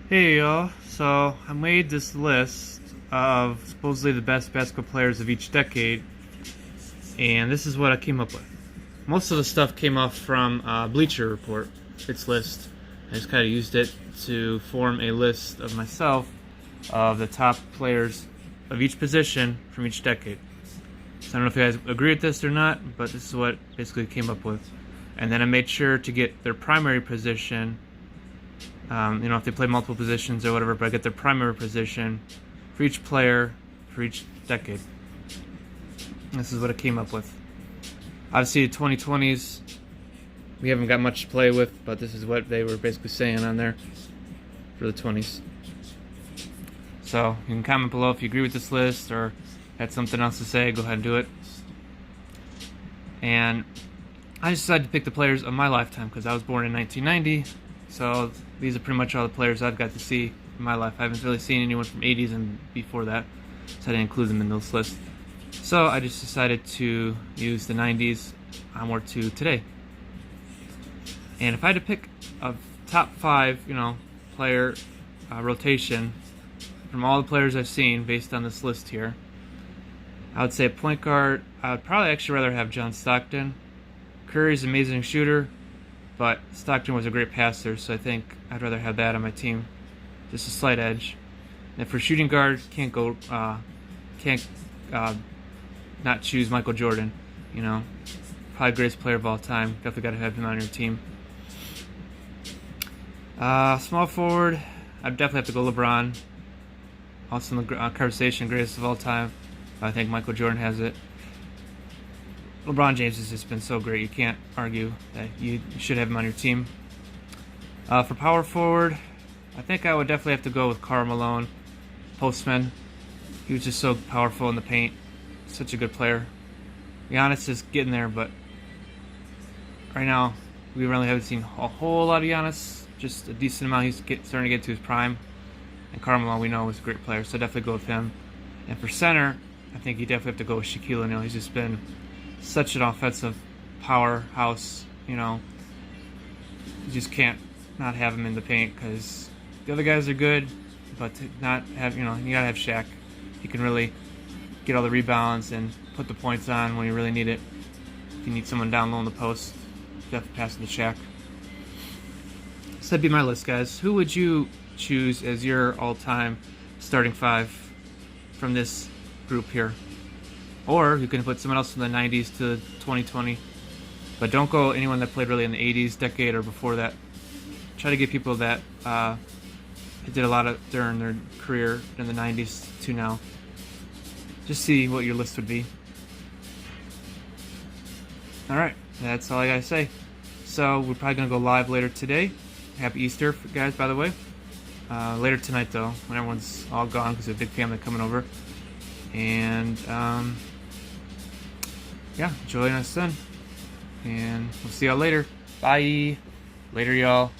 Hey y'all, so I made this list of supposedly the best basketball players of each decade, and this is what I came up with. Most of the stuff came off from Bleacher Report, its list. I just kind of used it to form a list of myself of the top players of each position from each decade. So I don't know if you guys agree with this or not, but this is what basically came up with. And then I made sure to get their primary position. If they play multiple positions or whatever, but I get their primary position for each player for each decade. This is what I came up with. Obviously, the 2020s, we haven't got much to play with, but this is what they were basically saying on there for the 20s. So you can comment below if you agree with this list or had something else to say. Go ahead and do it. And I decided to pick the players of my lifetime because I was born in 1990. So these are pretty much all the players I've got to see in my life. I haven't really seen anyone from 80s and before that, so I didn't include them in this list. So I just decided to use the 90s onward to today. And if I had to pick a top 5, player rotation from all the players I've seen based on this list here, I would say point guard, I would probably actually rather have John Stockton. Curry's an amazing shooter, but Stockton was a great passer, so I think I'd rather have that on my team. Just a slight edge. And for shooting guard, can't not choose Michael Jordan. Probably greatest player of all time. Definitely got to have him on your team. Small forward, I'd definitely have to go LeBron. Also in the conversation, greatest of all time. I think Michael Jordan has it. LeBron James has just been so great. You can't argue that you should have him on your team. For power forward, I think I would definitely have to go with Karl Malone, postman. He was just so powerful in the paint. Such a good player. Giannis is getting there, but right now we really haven't seen a whole lot of Giannis. Just a decent amount. He's starting to get to his prime. And Karl Malone, we know, was a great player, so definitely go with him. And for center, I think you definitely have to go with Shaquille O'Neal. He's just been such an offensive powerhouse. You just can't not have him in the paint because the other guys are good, but to not have, you gotta have Shaq. He can really get all the rebounds and put the points on when you really need it. If you need someone down low in the post, definitely pass it to Shaq. So that'd be my list, guys. Who would you choose as your all-time starting 5 from this group here? Or you can put someone else from the 90s to 2020. But don't go anyone that played really in the 80s decade or before that. Try to get people that did a lot of during their career in the 90s to now. Just see what your list would be. Alright, that's all I gotta say. So we're probably gonna go live later today. Happy Easter, guys, by the way. Later tonight, though, when everyone's all gone because we have a big family coming over. And yeah, join us then. And we'll see y'all later. Bye. Later, y'all.